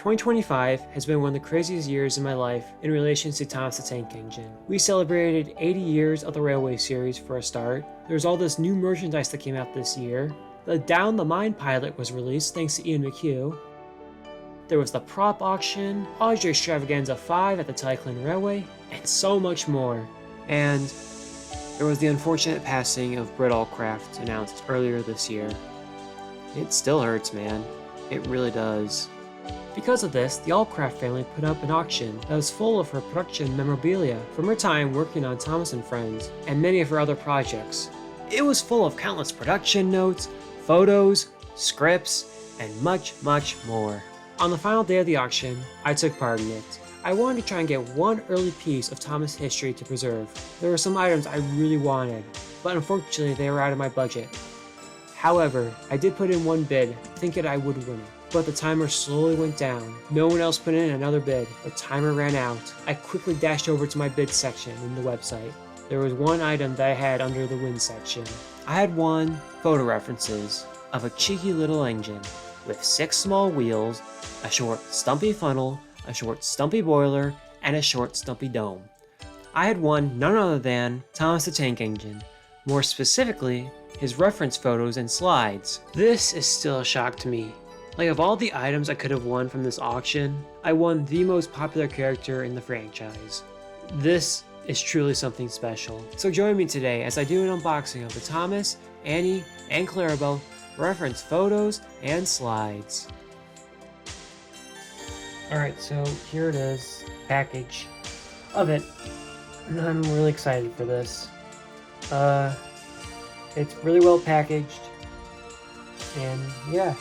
2025 has been one of the craziest years in my life in relation to Thomas the Tank Engine. We celebrated 80 years of the Railway series for a start. There's all this new merchandise that came out this year. The Down the Mine pilot was released thanks to Ian McHugh. There was the prop auction, Audrey Extravaganza 5 at the Talyllyn Railway, and so much more. And there was the unfortunate passing of Britt Allcroft announced earlier this year. It still hurts, man. It really does. Because of this, the Allcroft family put up an auction that was full of her production memorabilia from her time working on Thomas & Friends and many of her other projects. It was full of countless production notes, photos, scripts, and much, much more. On the final day of the auction, I took part in it. I wanted to try and get one early piece of Thomas history to preserve. There were some items I really wanted, but unfortunately they were out of my budget. However, I did put in one bid, thinking I would win it. But the timer slowly went down. No one else put in another bid. The timer ran out. I quickly dashed over to my bid section in the website. There was one item that I had under the win section. I had one photo references of a cheeky little engine with 6 small wheels, a short stumpy funnel, a short stumpy boiler, and a short stumpy dome. I had one none other than Thomas the Tank Engine, more specifically his reference photos and slides. This is still a shock to me. Like, of all the items I could have won from this auction, I won the most popular character in the franchise. This is truly something special. So join me today as I do an unboxing of the Thomas, Annie, and Clarabelle reference photos and slides. Alright, so here it is, package of it. And I'm really excited for this. It's really well packaged, and yeah.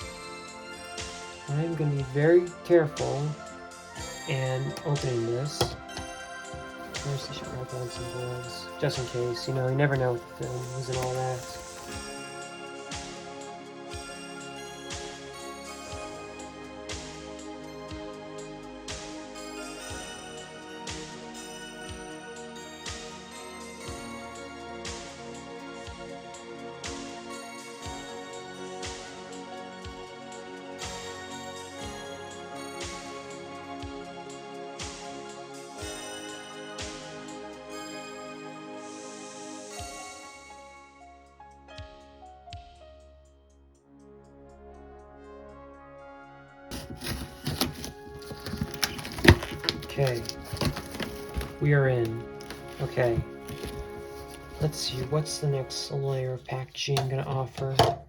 I'm going to be very careful and opening this. First, I should wrap on some gloves, just in case, you never know with the films and all that. Okay, we are in. Okay, let's see, what's the next layer of packaging I'm gonna offer? Okay.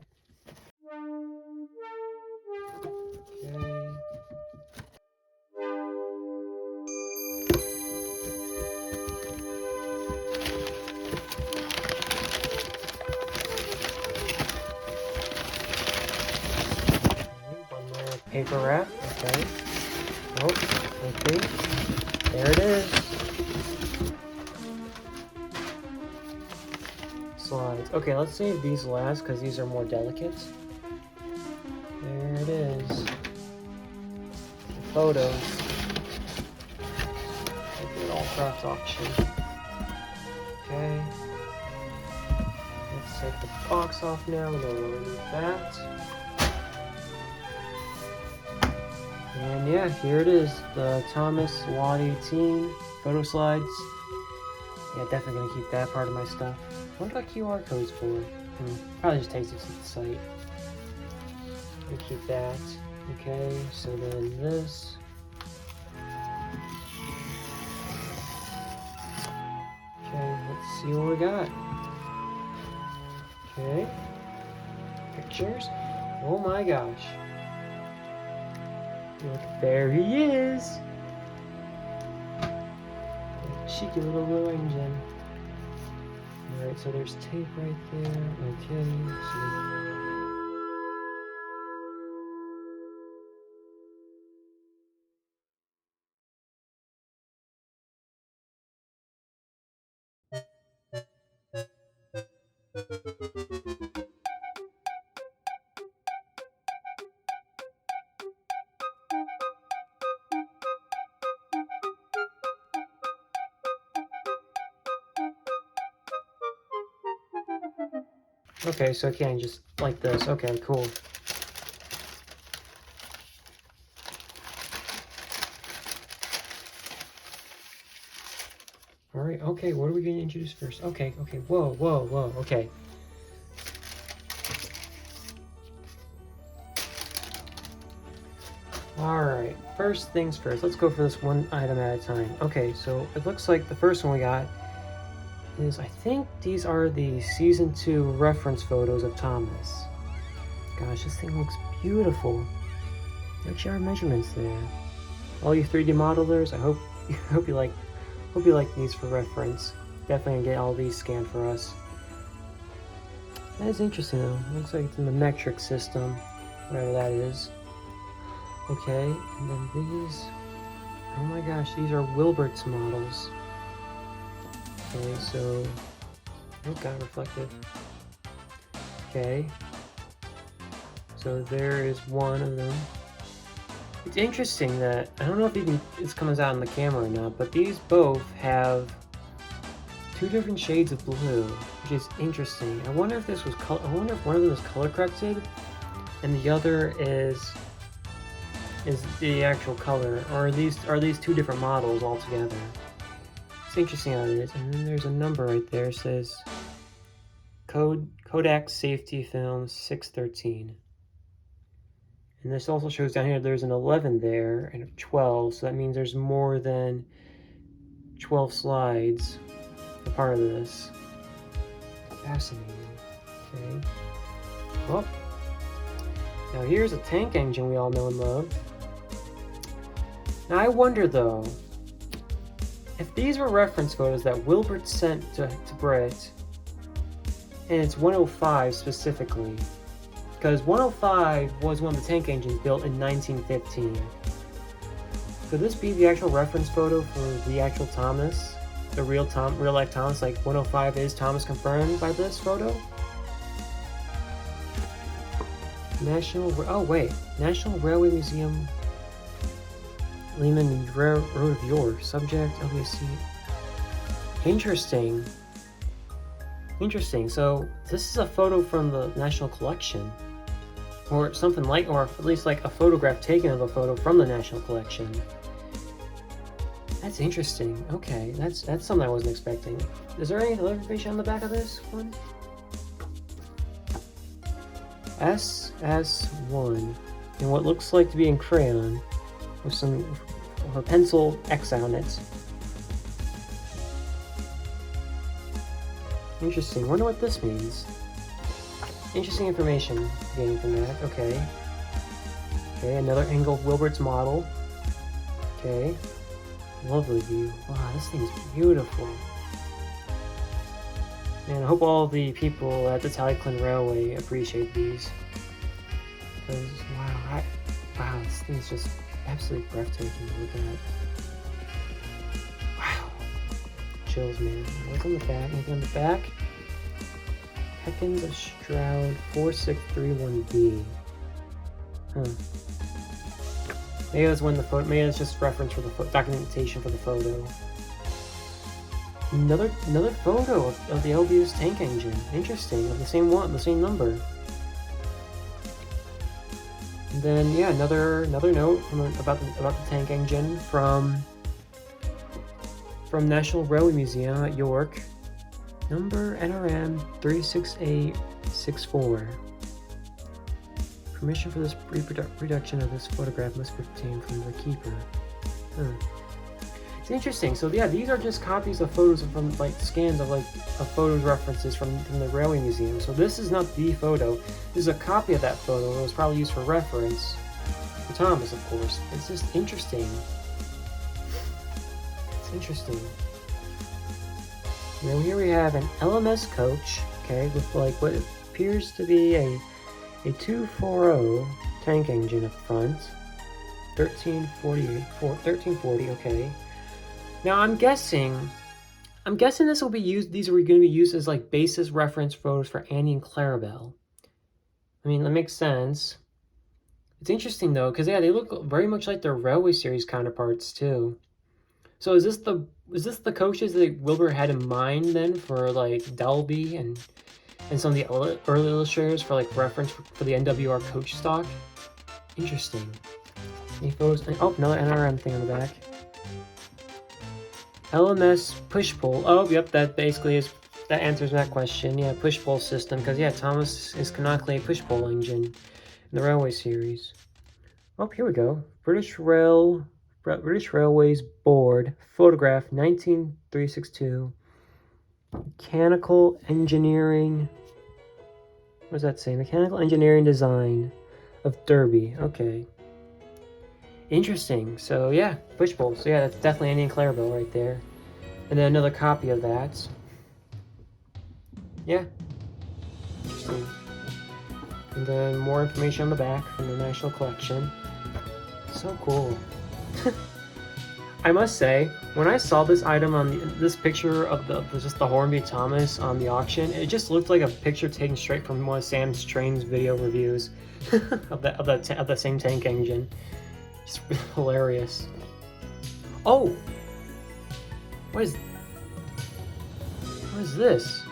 One layer of paper wrap, okay. Nope, okay. There it is. Slides. Okay, let's save these last because these are more delicate. There it is. Photos. Allcroft Auction. Okay. Let's take the box off now. We don't want to need that. And yeah, here it is, the Thomas Lot 18 photo slides. Yeah, definitely gonna keep that part of my stuff. What about QR codes for? Probably just takes it to the site. Gonna keep that. Okay, so then this. Okay, let's see what we got. Okay. Pictures. Oh my gosh. Look, there he is! Cheeky little engine. Alright, so there's tape right there. Okay, so... Okay, so again, just like this. Okay, cool. Alright, okay, what are we going to introduce first? Okay, whoa, okay. Alright, first things first, let's go for this one item at a time. Okay, so it looks like the first one we got is, I think these are the Season 2 reference photos of Thomas. Gosh, this thing looks beautiful. There actually are measurements there. All you 3D modelers, I hope you like these for reference. Definitely gonna get all these scanned for us. That is interesting though. Looks like it's in the metric system, whatever that is. Okay, and then these. Oh my gosh, these are Wilbert's models. Okay, so oh god, reflective. Okay, so there is one of them. It's interesting that, I don't know if this comes out in the camera or not, but these both have 2 different shades of blue, which is interesting. I wonder if I wonder if one of them is color corrected and the other is the actual color, or are these 2 different models altogether? It's interesting how it is. And then there's a number right there, it says Kodak Safety Film 613. And this also shows down here there's an 11 there and a 12, so that means there's more than 12 slides a part of this. Fascinating. Okay. Well, now here's a tank engine we all know and love. Now I wonder though, if these were reference photos that Wilbert sent to Britt, and it's 105 specifically, because 105 was one of the tank engines built in 1915. Could this be the actual reference photo for the actual Thomas? The real life Thomas, like 105 is Thomas confirmed by this photo? National Railway Museum, Lehman Road of York, subject, LBC. Interesting. So this is a photo from the National Collection. Or something like, or at least like a photograph taken of a photo from the National Collection. That's interesting. Okay, that's something I wasn't expecting. Is there any other information on the back of this one? SS1, and what looks like to be in crayon, with a pencil X on it. Interesting. Wonder what this means. Interesting information gaining from that. Okay, another angle of Wilbert's model. Okay, lovely view. Wow, this thing is beautiful. And I hope all the people at the Talyllyn Railway appreciate these. Because, wow, this thing is just absolutely breathtaking to look at. Wow. Chills, man. What's on the back? Anything on the back? Peckins of Stroud 4631B. Huh. Maybe that's when the photo. Maybe it's just reference for the documentation for the photo. Another photo of the LBU's tank engine. Interesting. Of the same one, the same number. And then yeah, another note about the tank engine from National Railway Museum at York. Number NRM 36864. Permission for this reproduction of this photograph must be obtained from the keeper. It's interesting. So yeah, these are just copies of photos from like scans of photos references from the Railway Museum. So this is not the photo. This is a copy of that photo. It was probably used for reference for Thomas, of course. It's just interesting. It's interesting. Now here we have an LMS coach, okay, with like what appears to be a 240 tank engine up front. 1340, okay. Now I'm guessing this will be used. These are going to be used as like basis reference photos for Annie and Clarabelle. I mean, that makes sense. It's interesting though, because yeah, they look very much like their Railway Series counterparts too. So is this the coaches that Wilbur had in mind then for like Delby and some of the early illustrators for like reference for the NWR coach stock? Interesting. Any photos? Oh, another NRM thing on the back. LMS push-pull. Oh, yep, that basically is, that answers that question. Yeah, push-pull system, because yeah, Thomas is canonically a push-pull engine in the Railway series. Oh, here we go. British Railways Board, photograph 19362. Mechanical engineering. What does that say? Mechanical engineering design of Derby. Okay. Interesting. So yeah, push-pull. So yeah, that's definitely Andy and Clarabelle right there. And then another copy of that. Yeah. Interesting. And then more information on the back from the National Collection. So cool. I must say, when I saw this item on this picture of just the Hornby Thomas on the auction, it just looked like a picture taken straight from one of Sam's Train's video reviews of the same tank engine. Just hilarious. Oh, what is this?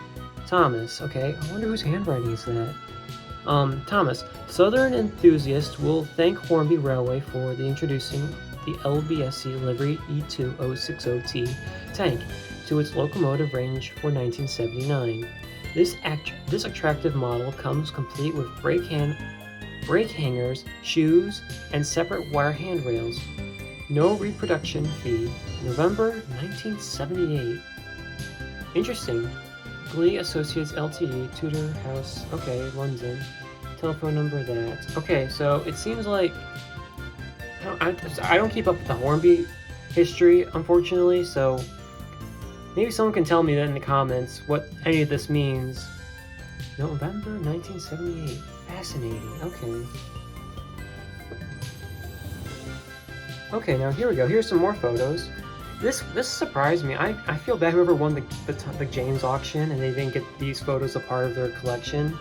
Thomas. Okay, I wonder whose handwriting is that. Thomas, Southern enthusiasts will thank Hornby Railway for introducing the LBSC livery E2060T tank to its locomotive range for 1979. This attractive model comes complete with brake hangers, shoes, and separate wire handrails. No reproduction fee. November 1978. Interesting. Glee Associates Ltd, Tudor House. Okay, London. Telephone number that. Okay, so it seems like I don't keep up with the Hornby history, unfortunately, so maybe someone can tell me that in the comments what any of this means. November 1978. Fascinating. Okay. Okay, now here we go. Here's some more photos. This surprised me. I feel bad whoever won the James auction and they didn't get these photos a part of their collection.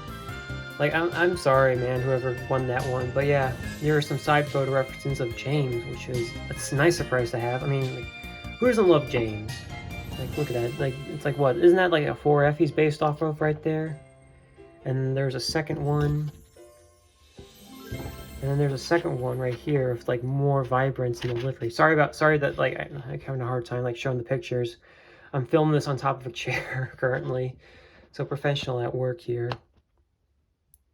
Like, I'm sorry, man, whoever won that one. But yeah, here are some side photo references of James, which is, it's a nice surprise to have. I mean, like, who doesn't love James? Like, look at that. Like, it's like, what? Isn't that like a 4F he's based off of right there? And there's a second one. And then there's a second one right here with like more vibrance in the livery. Sorry that like I'm having a hard time like showing the pictures. I'm filming this on top of a chair currently. So professional at work here.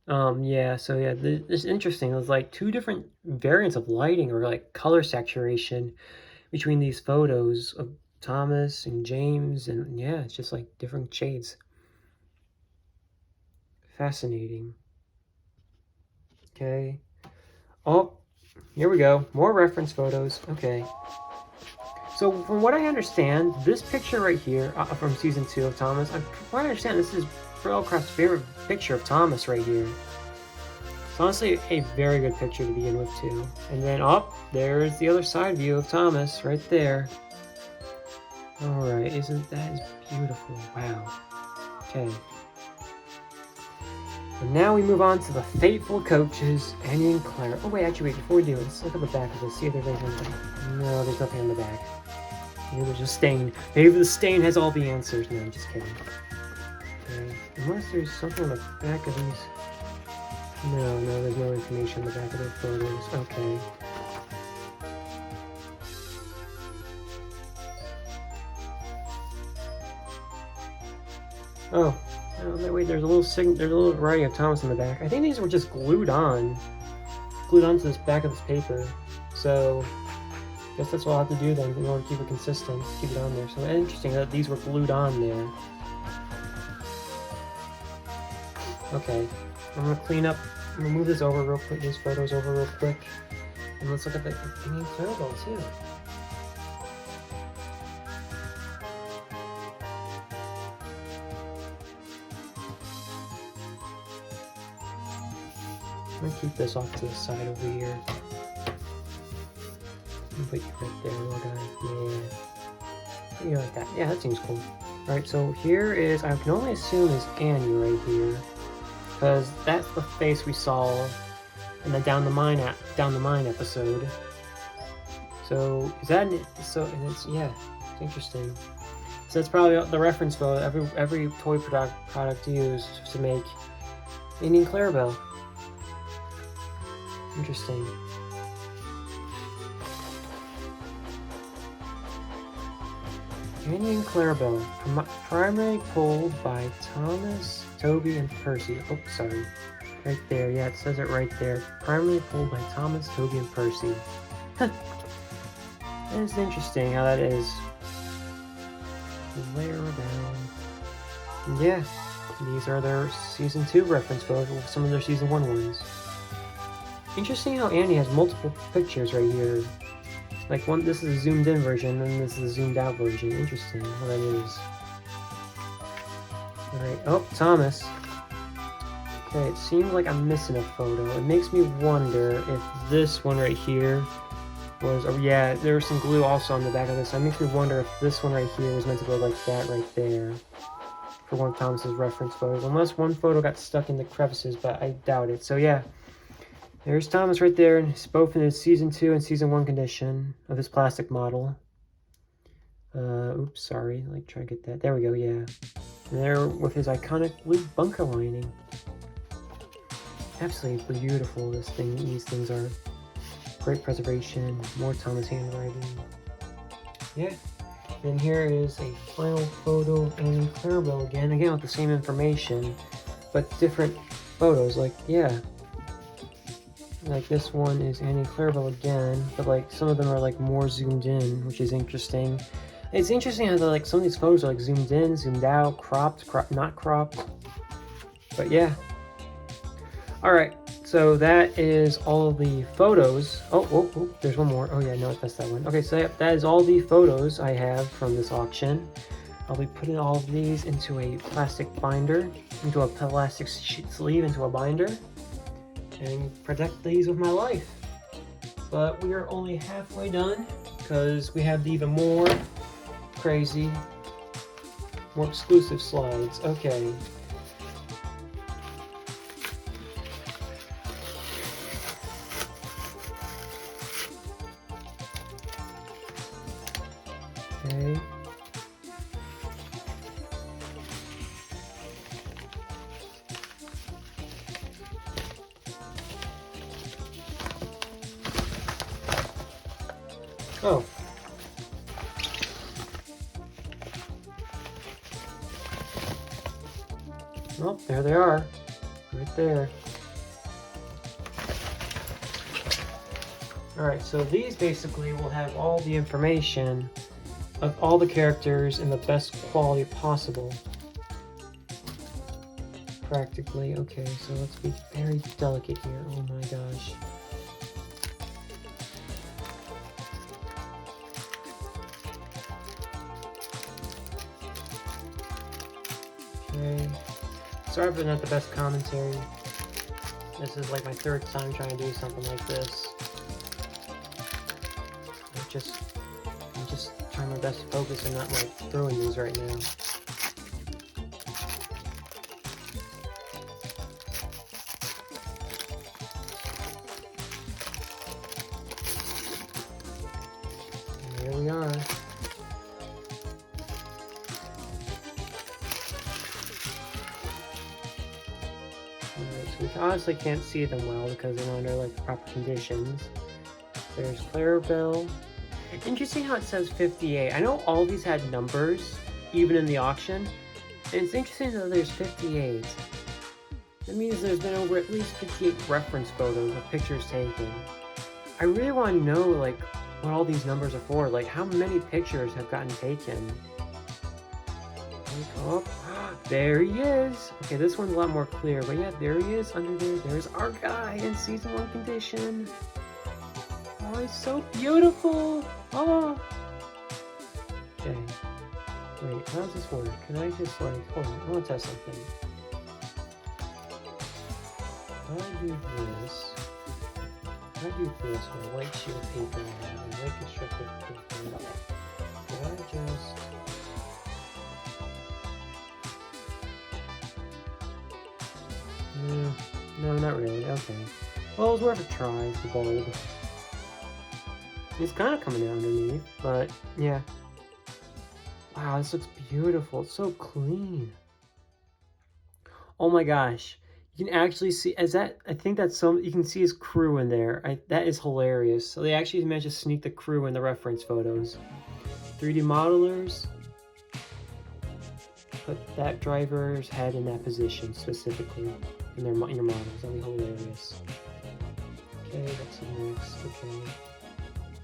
Yeah, so yeah, this is interesting. There's like two different variants of lighting or like color saturation between these photos of Thomas and James, and yeah, it's just like different shades. Fascinating. Okay. Oh, here we go. More reference photos. Okay. So from what I understand, this picture right here from season 2 of Thomas, from what I understand, this is Britt Allcroft's favorite picture of Thomas right here. It's honestly a very good picture to begin with too. And then there's the other side view of Thomas right there. Alright, isn't that beautiful? Wow. Okay. And now we move on to the fateful coaches, Annie and Claire. Oh wait, actually wait, before we do it, let's look at the back of this, see if there's anything on the back. No, there's nothing on the back. Maybe there's a stain. Maybe the stain has all the answers. No, I'm just kidding. Okay. Unless there's something on the back of these. No, there's no information on the back of their photos. Okay. Oh, wait, there's a little writing of Thomas in the back. I think these were just glued onto this back of this paper. So I guess that's what I'll have to do then in order to keep it consistent, keep it on there. So interesting that these were glued on there. Okay, I'm gonna move this over real quick, these photos over real quick, and let's look at the hanging Clarabelle too. I'm gonna keep this off to the side over here. I'll put you right there, little guy. Yeah. Put you like that. Yeah, that seems cool. Alright, so here is, I can only assume is Annie right here. Because that's the face we saw in the Down the Mine episode. So is that yeah, it's interesting. So that's probably the reference photo every toy product used to make Annie and Clarabelle. Interesting. Annie and Clarabelle, primarily pulled by Thomas, Toby, and Percy. Oh, sorry. Right there, yeah, it says it right there. Primarily pulled by Thomas, Toby, and Percy. That is interesting how that is. Clarabelle. Yeah, these are their Season 2 reference photos with some of their Season 1 ones. Interesting how Annie has multiple pictures right here. Like this is a zoomed in version, and this is a zoomed out version. Interesting how that is. Alright, oh, Thomas. Okay, it seems like I'm missing a photo. It makes me wonder if this one right here was, oh yeah, there was some glue also on the back of this. So it makes me wonder if this one right here was meant to go like that right there for one of Thomas's reference photos. Unless one photo got stuck in the crevices, but I doubt it. So yeah. There's Thomas right there, and it's both in his Season 2 and Season 1 condition of his plastic model. Oops, sorry. Like, try to get that. There we go, yeah. And there with his iconic blue bunker lining. Absolutely beautiful, these things are. Great preservation, more Thomas handwriting. Yeah. And here is a final photo of Annie and Clarabelle again with the same information, but different photos, like, yeah. Like this one is Annie and Clarabelle again, but like some of them are like more zoomed in, which is interesting. It's interesting how like some of these photos are like zoomed in, zoomed out, cropped, not cropped. But yeah. Alright, so that is all of the photos. Oh, there's one more. Oh yeah, no, that's that one. Okay, so that is all the photos I have from this auction. I'll be putting all of these into a plastic binder, into a plastic sleeve, into a binder, and protect these with my life. But we are only halfway done because we have the even more crazy, more exclusive slides. Okay. Okay. Oh. Well, there they are. Right there. Alright, so these basically will have all the information of all the characters in the best quality possible. Practically. Okay, so let's be very delicate here. Oh my gosh. Okay. Sorry for not the best commentary. This is like my third time trying to do something like this. I'm just trying my best to focus and not like throwing these right now. And here we are. We honestly can't see them well because they're not under like the proper conditions. There's Clarabelle. Interesting how it says 58. I know all these had numbers, even in the auction. And it's interesting that there's 58. That means there's been over at least 58 reference photos with pictures taken. I really want to know like what all these numbers are for. Like how many pictures have gotten taken. Oh, there he is. Okay, this one's a lot more clear, but yeah, there he is under there. There's our guy in Season 1 condition. Oh, he's so beautiful. Oh. Okay. Wait, how does this work? Can I just like, hold on, I want to test something. I do this. I do this with a white sheet of paper and white constructed paper. Can I just... No, not really. Okay. Well, it was worth a try. It's the gold. It's kind of coming out underneath, but yeah. Wow, this looks beautiful. It's so clean. Oh my gosh. You can actually see, I think that's some, you can see his crew in there. That is hilarious. So they actually managed to sneak the crew in the reference photos. 3D modelers. put that driver's head in that position specifically in your models. That'll be hilarious. Okay, what's next? Okay.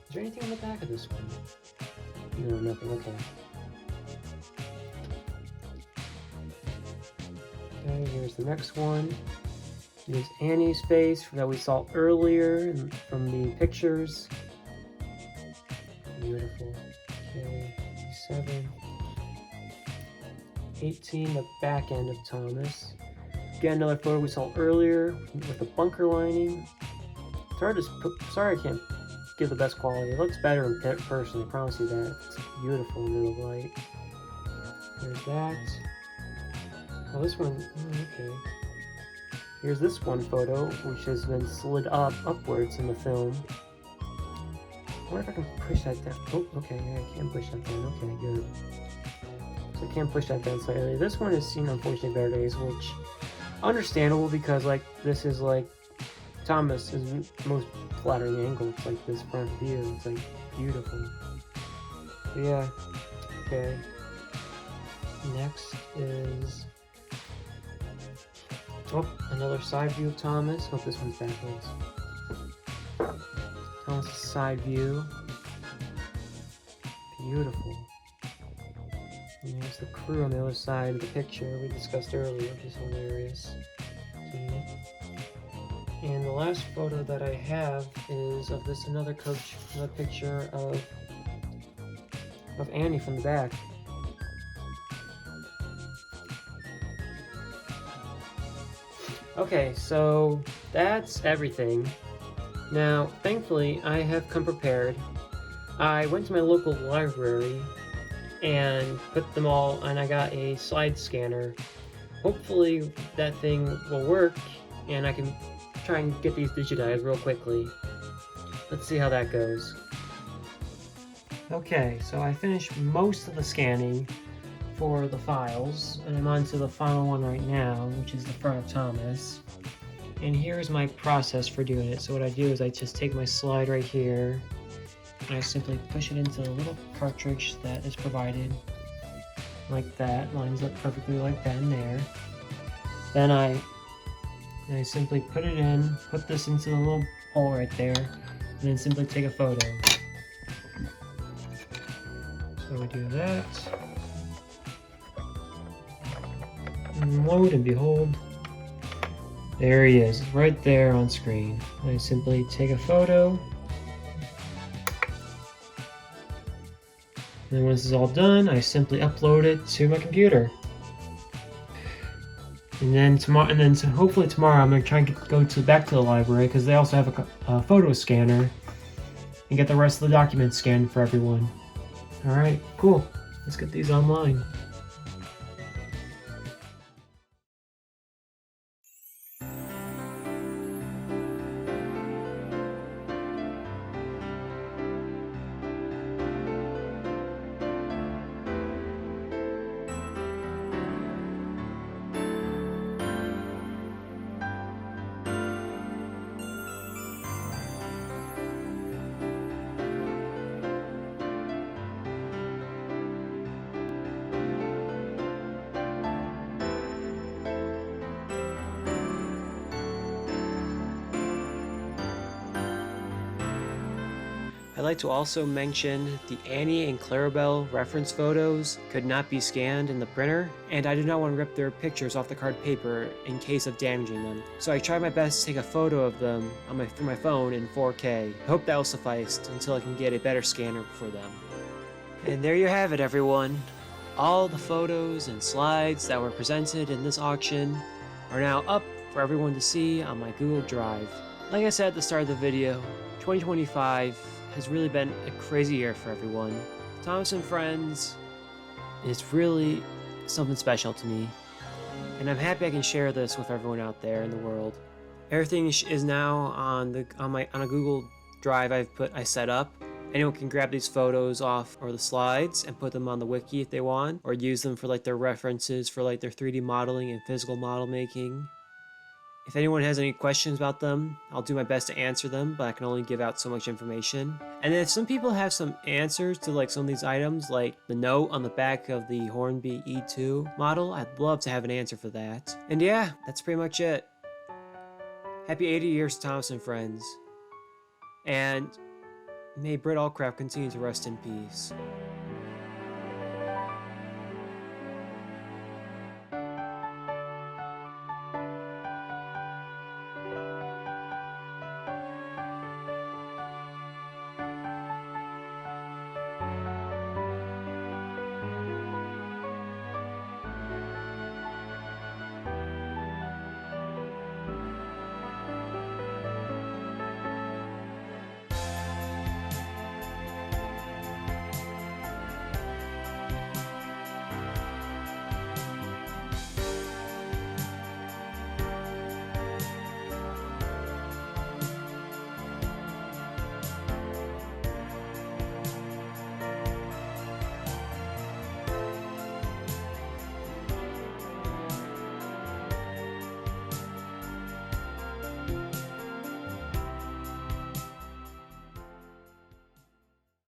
Is there anything on the back of this one? No, nothing. Okay. Okay, here's the next one. Here's Annie's face that we saw earlier from the pictures. Beautiful. Okay, 7. 18, the back end of Thomas. Again, another photo we saw earlier with the bunker lining. Sorry I can't give the best quality. It looks better in person, I promise you that. It's beautiful in the light. There's that. Oh, this one, okay. Here's this one photo, which has been slid upwards in the film. I wonder if I can push that down. Oh, okay, yeah, I can push that down. Okay, good. So I can push that down slightly. This one is seen unfortunately better days, which understandable because like this is like Thomas's most flattering angle. It's like this front view. It's like beautiful. But yeah. Okay. Next is another side view of Thomas. Hope this one's backwards. Thomas' side view. Beautiful. And there's the crew on the other side of the picture we discussed earlier, which is hilarious. See? And the last photo that I have is of this another coach, another picture of Annie from the back. Okay, so that's everything. Now, thankfully, I have come prepared. I went to my local library and put them all, and I got a slide scanner. Hopefully that thing will work, and I can try and get these digitized real quickly. Let's see how that goes. Okay, so I finished most of the scanning for the files, and I'm on to the final one right now, which is the front of Thomas. And here's my process for doing it. So what I do is I just take my slide right here, and I simply push it into the little cartridge that is provided, like that, lines up perfectly like that in there. Then I simply put it in, put this into the little hole right there, and then simply take a photo. So we do that. And load, and behold, there he is, right there on screen. I simply take a photo. And then once it's all done, I simply upload it to my computer. And then hopefully tomorrow I'm gonna try and go back to the library because they also have a photo scanner and get the rest of the documents scanned for everyone. All right, cool. Let's get these online. I'd like to also mention the Annie and Clarabelle reference photos could not be scanned in the printer, and I did not want to rip their pictures off the card paper in case of damaging them. So I tried my best to take a photo of them through my phone in 4K. I hope that will suffice until I can get a better scanner for them. And there you have it, everyone. All the photos and slides that were presented in this auction are now up for everyone to see on my Google Drive. Like I said at the start of the video, 2025 has really been a crazy year for everyone. Thomas and Friends is really something special to me, and I'm happy I can share this with everyone out there in the world. Everything is now on a Google Drive I set up. Anyone can grab these photos off or the slides and put them on the wiki if they want, or use them for like their references for like their 3D modeling and physical model making. If anyone has any questions about them, I'll do my best to answer them, but I can only give out so much information. And if some people have some answers to like some of these items, like the note on the back of the Hornby E2 model, I'd love to have an answer for that. And yeah, that's pretty much it. Happy 80 years to Thomas and Friends. And may Britt Allcroft continue to rest in peace.